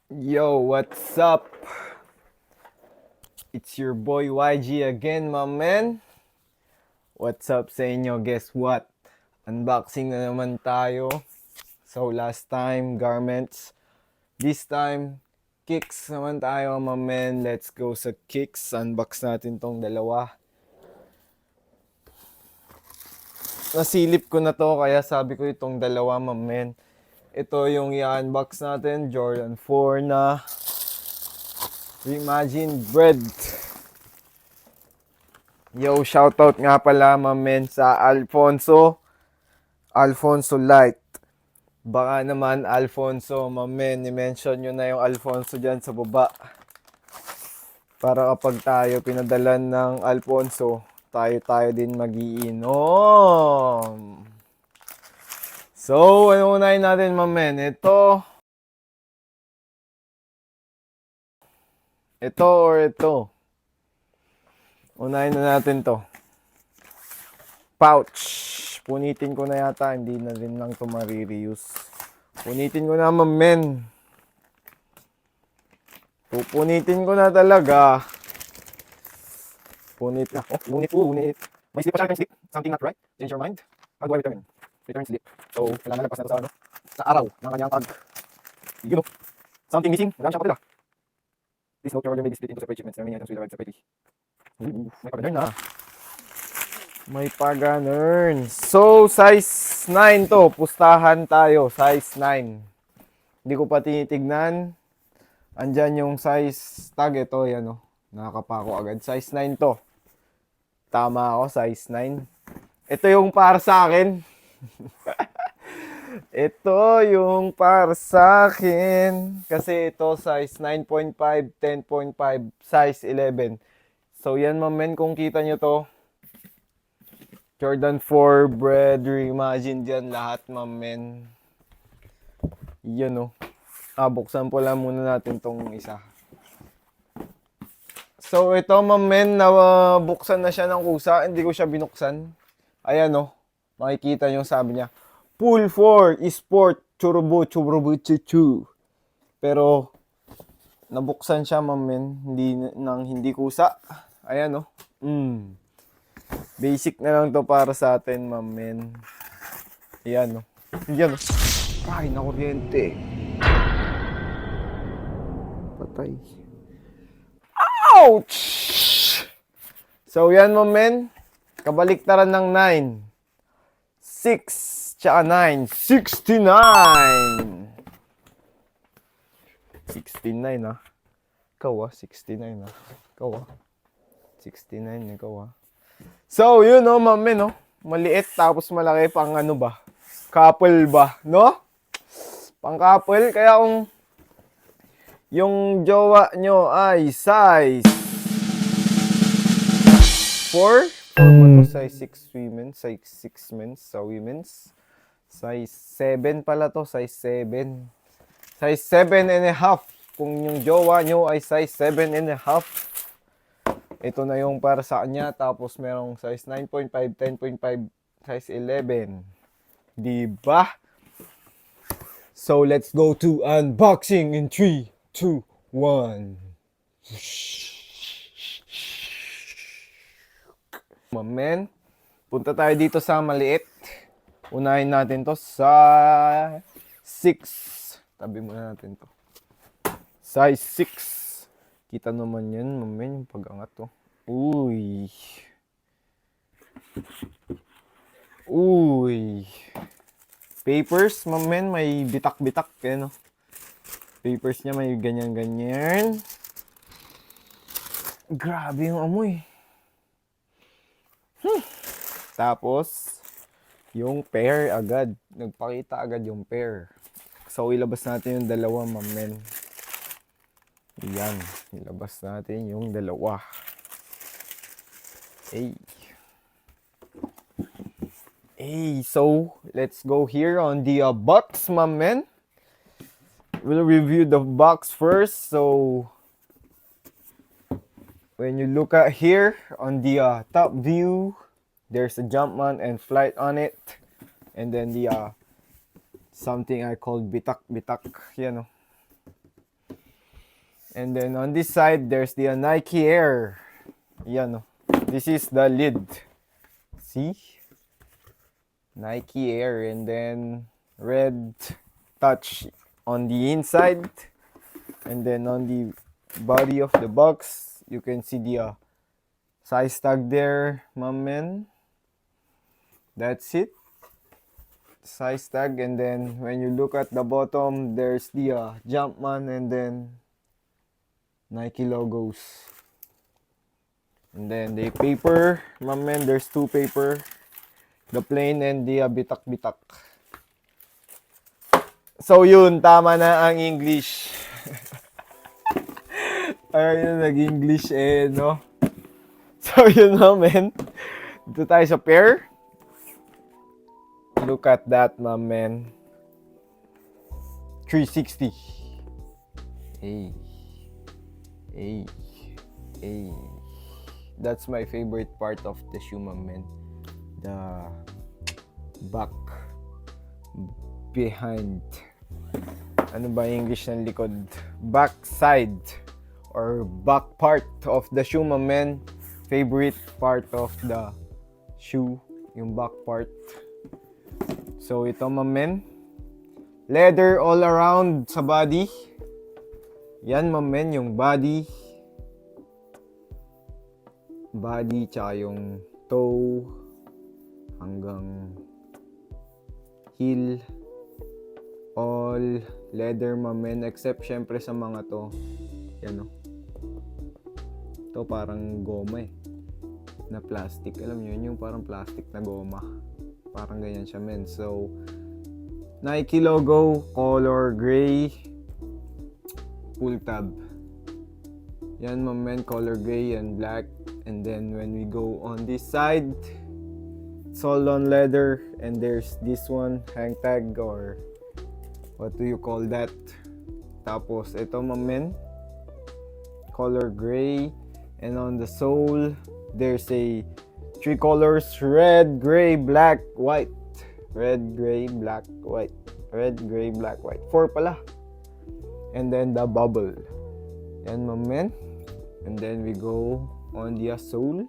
Yo, what's up? It's your boy YG again, my man. What's up sa inyo? Guess what? Unboxing na naman tayo. So last time, garments. This time, kicks naman tayo, my man. Let's go sa kicks. Unbox natin tong dalawa. Nasilip ko na to, kaya sabi ko itong dalawa, my man. Ito yung i-unbox natin, Jordan 4 na Reimagine Bread. Yo, shoutout nga pala, mamen, sa Alfonso Light. Baka naman, Alfonso, mamen, i-mention nyo na yung Alfonso dyan sa baba. Para kapag tayo pinadalan ng Alfonso, tayo din magiinom. So, ano unahin natin, mamen? Ito or ito? Unahin na natin to. Pouch. Punitin ko na yata. Hindi na rin lang to marireuse. Punitin ko na, mamen. Pupunitin ko na talaga. Punit na. Punit. May slip pa siya, slip. Something not right. Change your mind. How do I return? Return slip. So, kailangan lagpas na ito sa, sa araw ng kanyang tag. You know, something missing. Marami siya pa pala. Please note your order may be split into separate shipments. Remaining items will arrive separately. May pa-return na. May pag-ganern. So, size 9 to. Pustahan tayo. Size 9. Hindi ko pa tinitignan. Andyan yung size tag. Ito, yan o. Nakakapako agad. Size 9 to. Tama ako, size 9. Ito yung para sa akin. Ito yung para sa akin. Kasi ito, size 9.5, 10.5, size 11. So, yan, mamen, kung kita nyo to. Jordan 4, Bread, Reimagine dyan, lahat, mamen. Yan, o. Buksan po lang muna natin tong isa. So, ito, mamen, buksan na siya ng kusa. Hindi ko siya binuksan. Ayan, o. Makikita nyo, sabi niya. Pool 4, Esport, Churubu, Chuchu. Pero, nabuksan siya, mamen. Hindi kusa. Ayan, o. Basic na lang to para sa atin, mamen. Ayan, o. Ayan, o. Ay, na kuryente. Patay. Ouch! So, yan, mamen. Kabaliktaran ng 9. 6, tsaka 9. 69! 69, ah. Ikaw, ah. 69, ah. Ikaw, ah. 69, ikaw, ah. So, yun, no, mamen, no. Maliit, tapos malaki, pang ano ba? Couple ba, no? Pang couple, kaya kung yung jowa nyo ay size 4 to size 6 women, size 6 men's sa women's. Size 7 pala to, size 7. Size 7 and a half. Kung yung jowa nyo ay size 7 and a half, ito na yung para sa kanya. Tapos merong size 9.5, 10.5, size 11. Diba? So, let's go to unboxing in 3, 2, 1. Mamen, punta tayo dito sa maliit. Unahin natin to sa 6. Tabi muna natin to. Size 6. Kita naman yan, mamen, yung pag-angat to. Uy. Papers, mamen, may bitak-bitak. Ano? Papers niya may ganyan-ganyan. Grabe yung amoy. Tapos, yung pair agad. Nagpakita agad yung pair. So, ilabas natin yung dalawa, mamen. Yan. Ilabas natin yung dalawa. So, let's go here on the box, mamen. We'll review the box first. So, when you look at here on the top view, there's a Jumpman and Flight on it. And then the something I call bitak. Yan, oh. And then on this side, there's the Nike Air. Yan, oh. This is the lid. See? Nike Air. And then red touch on the inside. And then on the body of the box, you can see the size tag there, my man. That's it. Size tag. And then when you look at the bottom, there's the Jumpman and then Nike logos. And then the paper, my man, there's two paper. The plain and the bitak-bitak. So yun, tama na ang English. Ayun, nag-English no? So yun, my man. Dito tayo sa pair. Look at that, my man. 360. Hey. Hey. Hey. That's my favorite part of the shoe, my man. The back. Behind. Ano ba English ng likod? Back side. Or back part of the shoe, my man. Favorite part of the shoe. Yung back part. So ito, my man. Leather all around sa body. Yan, my man, yung body. Body, tsaka yung toe. Hanggang heel. All leather, my man. Except, syempre, sa mga to. Yan, o. Ito, parang goma na plastic. Alam nyo yun, yung parang plastic na goma. Parang ganyan siya, men. So, Nike logo, color gray, pull tab. Yan, my man, color gray and black. And then when we go on this side, it's all on leather. And there's this one, hang tag, or what do you call that? Tapos, ito, my man, color gray. And on the sole, there's a 3 colors, red, gray, black, white. Red, gray, black, white. Red, gray, black, white. 4 pala. And then the bubble. Yan, my man. And then we go on the sole.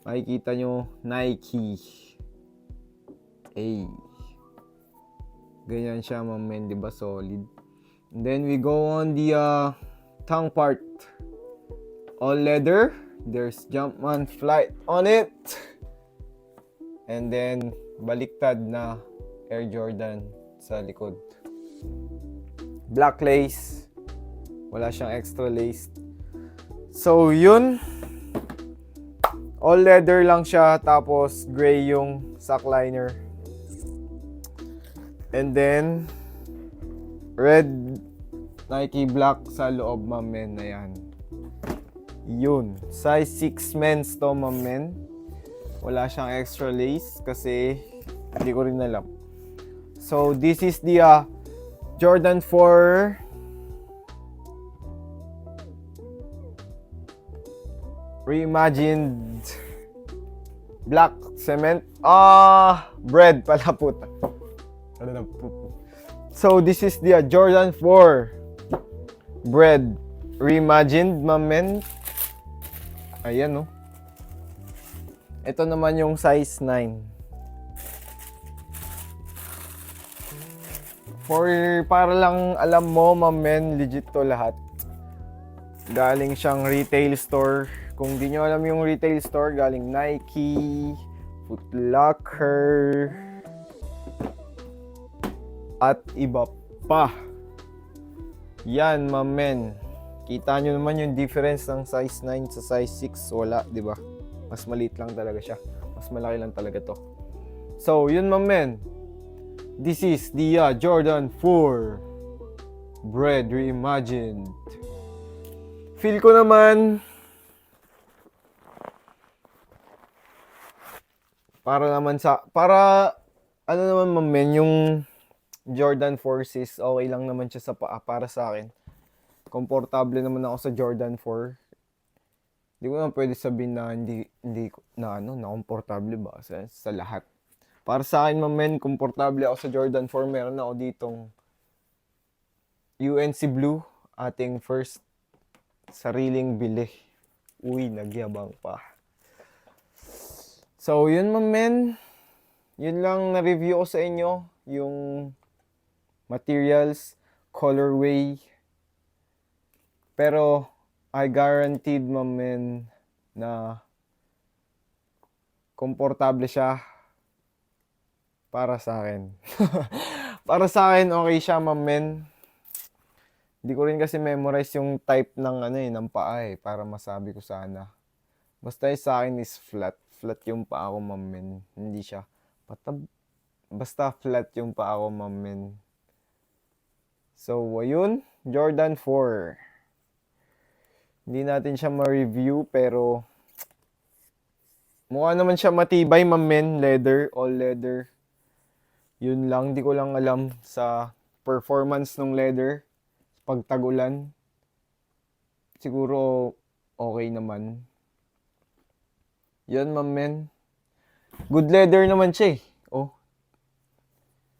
Makikita nyo, Nike. Ay. Ganyan siya, my man. Diba solid? And then we go on the tongue part. All leather. There's Jumpman Flight on it. And then baliktad na Air Jordan sa likod. Black lace. Wala siyang extra lace. So yun. All leather lang siya. Tapos gray yung sock liner. And then red Nike black sa loob, my men. Ayan. Yun. Size 6 men's to, my men. Wala siyang extra lace kasi hindi ko rin alam. So, this is the Jordan 4 reimagined black cement. Bread pala, puta. So, this is the Jordan 4 bread reimagined, my men. Ayan, no. Ito naman yung size 9. Para lang alam mo, my men, legit to lahat. Galing siyang retail store. Kung di nyo alam yung retail store, galing Nike, Foot Locker, at iba pa. Yan, my men. Kita nyo naman yung difference ng size 9 sa size 6. Wala, di ba? Mas maliit lang talaga siya. Mas malaki lang talaga to. So, yun, my men. This is the Jordan 4 Bread Reimagined. Feel ko naman para ano naman, my men, yung Jordan 4 sis, okay lang naman siya sa paa para sa akin. Komportable naman ako sa Jordan 4. Hindi ko naman pwede sabihin na hindi na komportable ba sa lahat. Para sa akin, my men, komportable ako sa Jordan 4. Meron ako ditong UNC Blue, ating first sariling bili. Uy, nagyabang pa. So, yun men. Yun lang na-review ko sa inyo. Yung materials, colorway. Pero, I guaranteed men na komportable siya para sa akin. Para sa akin, okay siya men. Hindi ko rin kasi memorize yung type ng ng paa para masabi ko sana. Basta yung sa akin is flat. Flat yung paa ko, men. Hindi siya patab. Basta flat yung paa ko, men. So, ayun. Jordan 4. Hindi natin siya ma-review, pero mukha naman siya matibay, men. Leather, all leather. Yun lang, di ko lang alam sa performance ng leather. Pag tag-ulan, siguro okay naman. Yan, men. Good leather naman siya eh. Oh.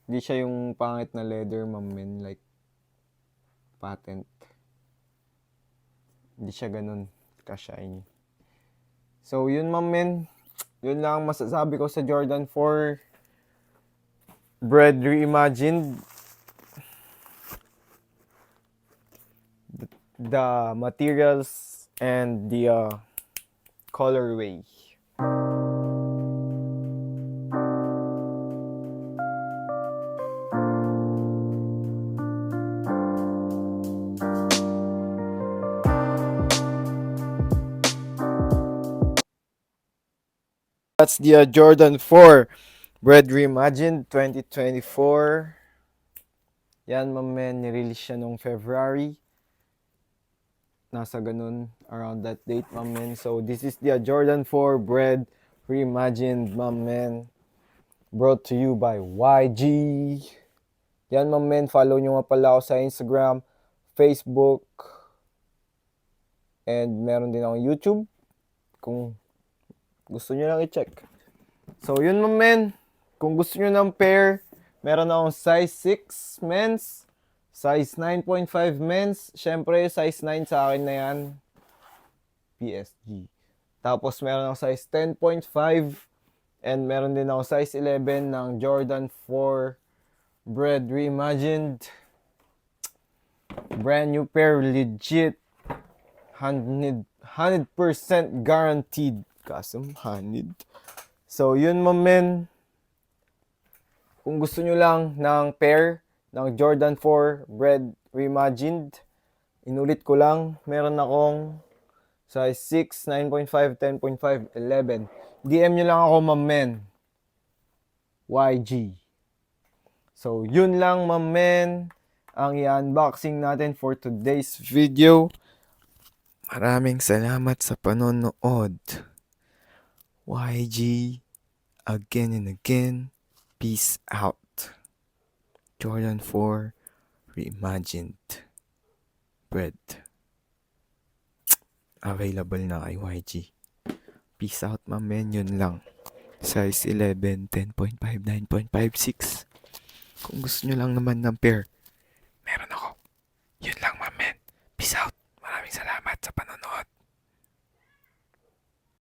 Hindi siya yung pangit na leather, men. Like, patent. Hindi siya ganun ka-shiny. So, yun, men. Yun lang masasabi ko sa Jordan 4 Bread Reimagined. The materials and the colorway. That's the Jordan 4 Bread Reimagined 2024. Yan, men, nirelease siya noong February. Nasa ganun, around that date, men. So, this is the Jordan 4 Bread Reimagined, men. Brought to you by YG. Yan, men. Follow nyo nga pala ako sa Instagram, Facebook, and meron din akong YouTube. Kung gusto nyo lang i-check. So, yun, men. Kung gusto nyo ng pair, meron akong size 6 men's, size 9.5 men's. Syempre, size 9 sa akin na yan. PSG. Tapos, meron akong size 10.5. And meron din ako size 11 ng Jordan 4 Bread Reimagined. Brand new pair, legit. 100% guaranteed. Kasum, 100. So, yun, men. Kung gusto nyo lang ng pair ng Jordan 4 Bread Reimagined, inulit ko lang, meron akong size 6, 9.5, 10.5, 11. DM nyo lang ako, men. YG. So, yun lang, men, ang i-unboxing natin for today's video. Maraming salamat sa panonood. YG, again and again. Peace out. Jordan 4 Reimagined Bread. Available na kay YG. Peace out, men. Yun lang. Size 11, 10.5, 9.56. Kung gusto nyo lang naman ng pair, meron ako. Yun lang, men. Peace out. Maraming salamat sa panonood.